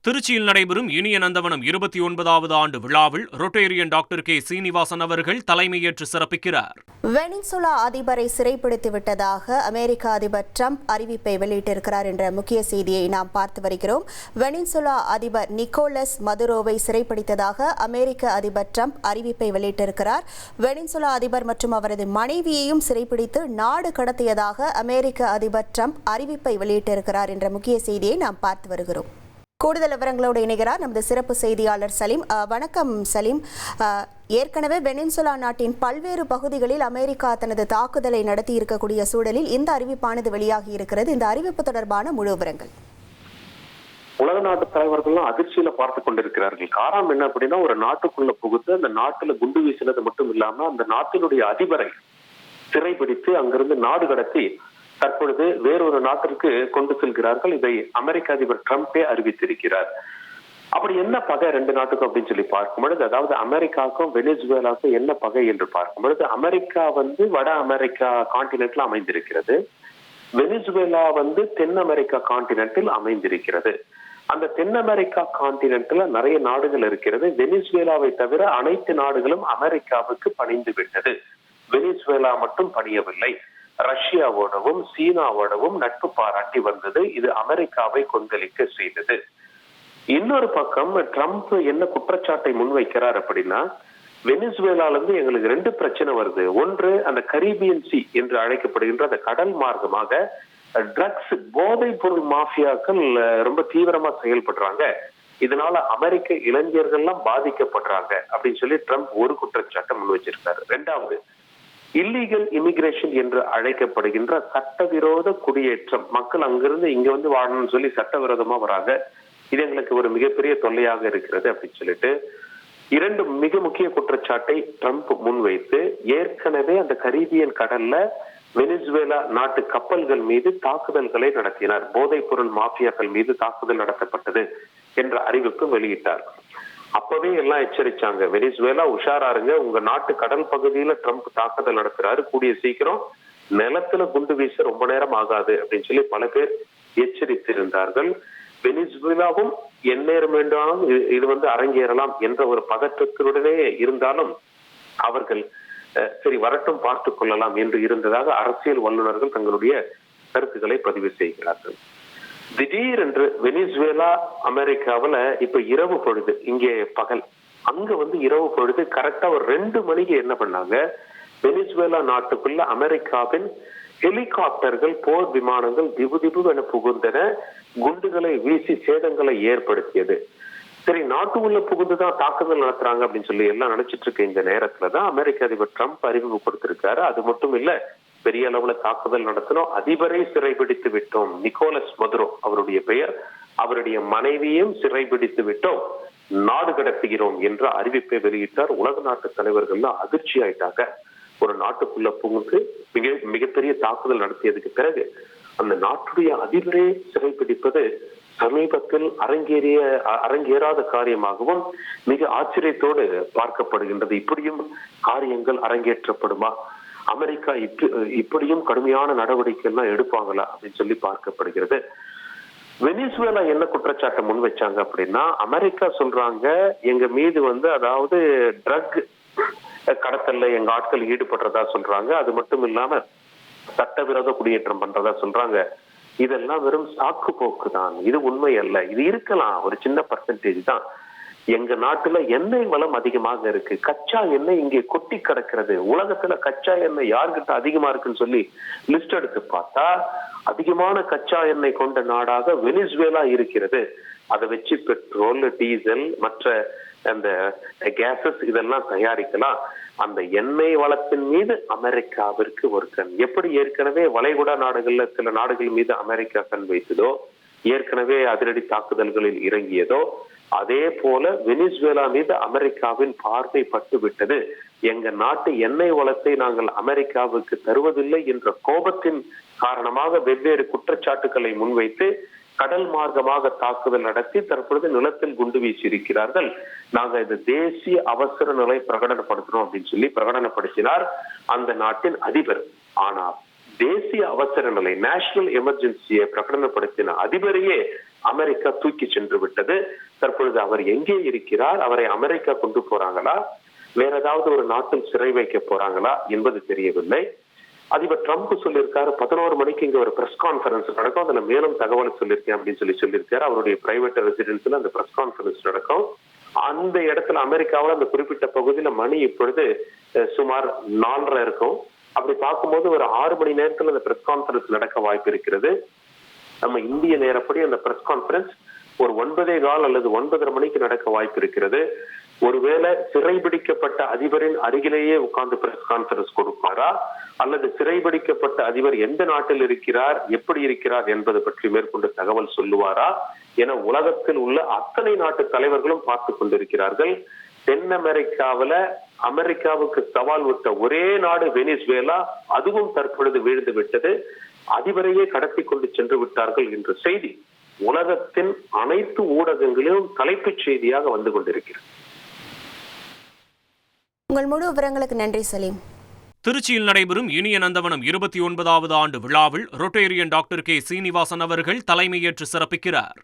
திருச்சியில் நடைபெறும் இனிய நந்தவனம் 29வது ஆண்டு விழாவில் ரொட்டேரியன் டாக்டர் கே சீனிவாசன் அவர்கள் தலைமையேற்று சிறப்பிக்கிறார். வெனிசுலா அதிபரை சிறைப்பிடித்து விட்டதாக அமெரிக்க அதிபர் ட்ரம்ப் அறிவிப்பை வெளியிட்டிருக்கிறார் என்ற முக்கிய செய்தியை நாம் பார்த்து வருகிறோம். வெனிசுலா அதிபர் நிக்கோலஸ் மதுரோவை சிறைப்பிடித்ததாக அமெரிக்க அதிபர் ட்ரம்ப் அறிவிப்பை வெளியிட்டிருக்கிறார். வெனிசுலா அதிபர் மற்றும் அவரது மனைவியையும் சிறைப்பிடித்து நாடு கடத்தியதாக அமெரிக்க அதிபர் ட்ரம்ப் அறிவிப்பை வெளியிட்டிருக்கிறார் என்ற முக்கிய செய்தியை நாம் பார்த்து வருகிறோம். கூடுதல் விவரங்களோடு இணைகிறார் நமது சிறப்பு செய்தியாளர் சலீம். வணக்கம் சலீம். ஏற்கனவே வெனிசுலா நாட்டின் பல்வேறு பகுதிகளில் அமெரிக்கா தனது தாக்குதலை நடத்தி இருக்கக்கூடிய சூழலில் இந்த அறிவிப்பானது வெளியாகி இருக்கிறது. இந்த அறிவிப்பு தொடர்பான முழு விவரங்கள். உலக நாட்டு தலைவர்களும் அதிர்ச்சியில பார்த்து கொண்டிருக்கிறார்கள். காரணம் என்ன அப்படின்னா, ஒரு நாட்டுக்குள்ள புகுத்து அந்த நாட்டுல குண்டு வீசினது மட்டும் இல்லாம அந்த நாட்டினுடைய அதிபரை சிறைபிடித்து அங்கிருந்து நாடு கடத்தி தற்பொழுது வேறொரு நாட்டிற்கு கொண்டு செல்கிறார்கள். இதை அமெரிக்க அதிபர் ட்ரம்பே அறிவித்திருக்கிறார். அப்படி என்ன பகை ரெண்டு நாட்டுக்கும் அப்படின்னு சொல்லி பார்க்கும் பொழுது, அதாவது அமெரிக்காவுக்கும் வெனிசுவேலாவுக்கும் என்ன பகை என்று பார்க்கும் பொழுது, அமெரிக்கா வட அமெரிக்கா கான்டினென்ட்ல அமைந்திருக்கிறது. வெனிசுவேலா தென் அமெரிக்கா கான்டினென்ட்டில் அமைந்திருக்கிறது. அந்த தென் அமெரிக்கா கான்டினென்ட்ல நிறைய நாடுகள் இருக்கிறது. வெனிசுவேலாவை தவிர அனைத்து நாடுகளும் அமெரிக்காவுக்கு பணிந்து விட்டது. வெனிசுவேலா மட்டும் பணியவில்லை. ரஷ்யாவோடவும் சீனாவோடவும் நட்பு பாராட்டி வந்தது. இது அமெரிக்காவை கொந்தளிக்க செய்தது. இன்னொரு பக்கம் ட்ரம்ப் என்ன குற்றச்சாட்டை முன்வைக்கிறார் அப்படின்னா, வெனிசுவேலால இருந்து எங்களுக்கு ரெண்டு பிரச்சனை வருது. ஒன்று, அந்த கரீபியன் சி என்று அழைக்கப்படுகின்ற அந்த கடல் மார்க்கமாக ட்ரக்ஸ் போதை பொருள் மாஃபியாக்கள் ரொம்ப தீவிரமா செயல்படுறாங்க. இதனால அமெரிக்க இளைஞர்கள்லாம் பாதிக்கப்படுறாங்க அப்படின்னு சொல்லி ட்ரம்ப் ஒரு குற்றச்சாட்டை முன் வச்சிருக்காரு. ரெண்டாவது, இல்லீகல் இமிகிரேஷன் என்று அழைக்கப்படுகின்ற சட்டவிரோத குடியேற்றம். மக்கள் அங்கிருந்து இங்க வாழணும்னு சொல்லி சட்டவிரோதமா வராங்க. இது எங்களுக்கு ஒரு மிகப்பெரிய தொல்லையாக இருக்கிறது அப்படின்னு சொல்லிட்டு இரண்டு மிக முக்கிய குற்றச்சாட்டை ட்ரம்ப் முன்வைத்து, ஏற்கனவே அந்த கரீபியன் கடல்ல வெனிசுவேலா நாட்டு கப்பல்கள் மீது தாக்குதல்களை நடத்தினார். போதைப் பொருள் மாஃபியாக்கள் மீது தாக்குதல் நடத்தப்பட்டது என்ற அறிவிப்பு வெளியிட்டார். அப்பவே எல்லாம் எச்சரிச்சாங்க, வெனிசுவேலா உஷாராருங்க, உங்க நாட்டு கடல் பகுதியில ட்ரம்ப் தாக்குதல் நடத்துறாரு, கூடிய சீக்கிரம் நிலத்துல குண்டு வீச ரொம்ப நேரம் ஆகாது அப்படின்னு சொல்லி பல பேர் எச்சரித்திருந்தார்கள். வெனிசுவேலாவும் எந்நேரம் வேண்டாலும் இது அரங்கேறலாம் என்ற ஒரு பதற்றத்துடனே இருந்தாலும் அவர்கள் சரி வரட்டும் பார்த்துக் கொள்ளலாம் என்று இருந்ததாக அரசியல் வல்லுநர்கள் தங்களுடைய கருத்துக்களை பதிவு செய்கிறார்கள். திடீரென்று வெனிசுவேலா அமெரிக்காவில இப்ப இரவு பொழுது, இங்கே பகல், அங்க இரவு பொழுது கரெக்டா ஒரு 2 மணிக்கு என்ன பண்ணாங்க, வெனிசுவேலா நாட்டுக்குள்ள அமெரிக்காவின் ஹெலிகாப்டர்கள் போர் விமானங்கள் திபு என புகுந்தன. குண்டுகளை வீசி சேதங்களை ஏற்படுத்தியது. சரி, நாட்டுக்குள்ள புகுந்துதான் தாக்குதல் நடத்துறாங்க அப்படின்னு சொல்லி எல்லாம் நினைச்சிட்டு இருக்க இந்த நேரத்துலதான் அமெரிக்க அதிபர் ட்ரம்ப் அறிவிப்பு கொடுத்திருக்காரு. அது மட்டும் இல்ல, பெரிய அளவுல தாக்குதல் நடத்தணும், அதிபரை சிறைபிடித்து விட்டோம், நிக்கோலஸ் மதுரோ அவருடைய பெயர், அவருடைய மனைவியும் சிறைபிடித்து விட்டோம், நாடு கடத்துகிறோம் என்ற அறிவிப்பை வெளியிட்டார். உலக நாட்டு தலைவர்கள் அதிர்ச்சி ஆயிட்டாங்க. ஒரு நாட்டுக்குள்ள புகுந்து மிகப்பெரிய தாக்குதல் நடத்தியதுக்கு பிறகு அந்த நாட்டுடைய அதிபரே சிறைபிடிப்பது சமீபத்தில் அரங்கேறாத காரியமாகவும் மிக ஆச்சரியத்தோடு பார்க்கப்படுகின்றது. இப்படியும் காரியங்கள் அரங்கேற்றப்படுமா? அமெரிக்கா இப்படியும் கடுமையான நடவடிக்கை எல்லாம் எடுப்பாங்களா அப்படின்னு சொல்லி பார்க்கப்படுகிறது. வெனிசுவேலா என்ன குற்றச்சாட்டை முன் வச்சாங்க அப்படின்னா, அமெரிக்கா சொல்றாங்க எங்க மீது அதாவது ட்ரக் கடத்தல்ல எங்க ஆட்கள் ஈடுபடுறதா சொல்றாங்க. அது மட்டும் இல்லாம சட்டவிரோத குடியேற்றம் பண்றதா சொல்றாங்க. இதெல்லாம் வெறும் சாக்கு போக்கு தான், இது உண்மை அல்ல. இது இருக்கலாம், ஒரு சின்ன பர்சன்டேஜ் தான். எங்க நாட்டுல எண்ணெய் வளம் அதிகமாக இருக்கு, கச்சா எண்ணெய் இங்கே கொட்டி கிடக்கிறது. உலகத்துல கச்சா எண்ணெய் யார்கிட்ட அதிகமா இருக்குன்னு சொல்லி லிஸ்ட் எடுத்து பார்த்தா அதிகமான கச்சா எண்ணெய் கொண்ட நாடாக வெனிசுவேலா இருக்கிறது. அதை வச்சு பெட்ரோல், டீசல், மற்ற அந்த கேசஸ் இதெல்லாம் தயாரிக்கலாம். அந்த எண்ணெய் வளத்தின் மீது அமெரிக்காவிற்கு ஒரு கண். எப்படி ஏற்கனவே வளைகுடா நாடுகள்ல சில நாடுகள் மீது அமெரிக்கா கண் வைத்ததோ, ஏற்கனவே அதிரடி தாக்குதல்களில் இறங்கியதோ, அதே போல வெனிசுவேலா மீது அமெரிக்காவின் பார்வை பட்டு விட்டது. எங்க நாட்டு எண்ணெய் வளத்தை நாங்கள் அமெரிக்காவுக்கு தருவதில்லை என்ற கோபத்தின் காரணமாக வெவ்வேறு குற்றச்சாட்டுகளை முன்வைத்து கடல் மார்க்கமாக தாக்குதல் நடத்தி தற்பொழுது நிலத்தில் குண்டு வீசி இருக்கிறார்கள். நாங்க இது தேசிய அவசர நிலை பிரகடனப்படுத்துறோம் அப்படின்னு சொல்லி பிரகடனப்படுத்தினார் அந்த நாட்டின் அதிபர். ஆனால் தேசிய அவசர நிலை, நேஷனல் எமர்ஜென்சியை பிரகடனப்படுத்தின அதிபரையே அமெரிக்கா தூக்கி சென்று விட்டது. தற்பொழுது அவர் எங்கே இருக்கிறார், அவரை அமெரிக்கா கொண்டு போறாங்களா, வேற ஏதாவது ஒரு நாட்டில் சிறை வைக்க போறாங்களா என்பது தெரியவில்லை. அதிபர் ட்ரம்ப் சொல்லியிருக்காரு 11 மணிக்கு இங்க ஒரு பிரஸ் கான்பரன்ஸ் நடக்கும், அதுல மேலும் தகவல் சொல்லியிருக்கேன் அப்படின்னு சொல்லியிருக்காரு. அவருடைய பிரைவேட் ரெசிடென்ஸ்ல அந்த பிரஸ் கான்பரன்ஸ் நடக்கும். அந்த இடத்துல அமெரிக்காவில் அந்த குறிப்பிட்ட பகுதியில மணி இப்பொழுது சுமார் 4:30 இருக்கும். அப்படி பார்க்கும்போது ஒரு 6 மணி நேரத்துல அந்த பிரஸ் கான்பரன்ஸ் நடக்க வாய்ப்பு இருக்கிறது. நம்ம இந்திய நேரப்படி அந்த பிரஸ் கான்பரன்ஸ் ஒரு 9:15 அல்லது 9:30 மணிக்கு நடக்க வாய்ப்பு இருக்கிறது. ஒருவேளை சிறைபிடிக்கப்பட்ட அதிபரின் அருகிலேயே உட்கார்ந்து பிரஸ் கான்பரன்ஸ் கொடுப்பாரா, அல்லது சிறைபிடிக்கப்பட்ட அதிபர் எந்த நாட்டில் இருக்கிறார், எப்படி இருக்கிறார் என்பது பற்றி மேற்கொண்டு தகவல் சொல்லுவாரா என உலகத்தில் உள்ள அத்தனை நாட்டு தலைவர்களும் பார்த்து கொண்டிருக்கிறார்கள். தென் அமெரிக்காவில அமெரிக்காவுக்கு சவால் விட்ட ஒரே நாடு வெனிசுவேலா, அதுவும் தற்பொழுது வீழ்ந்து விட்டது. அதிபரையே கடத்தி கொண்டு சென்று விட்டார்கள் என்ற செய்தி உலகத்தின் அனைத்து ஊடகங்களிலும் தலைப்புச் செய்தியாக வந்து கொண்டிருக்கிறது. உங்கள் முழு விவரங்களுக்கு நன்றி சலீம். திருச்சியில் நடைபெறும் இனிய நந்தவனம் 29வது ஆண்டு விழாவில் ரொட்டேரியன் டாக்டர் கே சீனிவாசன் அவர்கள் தலைமையேற்று சிறப்பிக்கிறார்.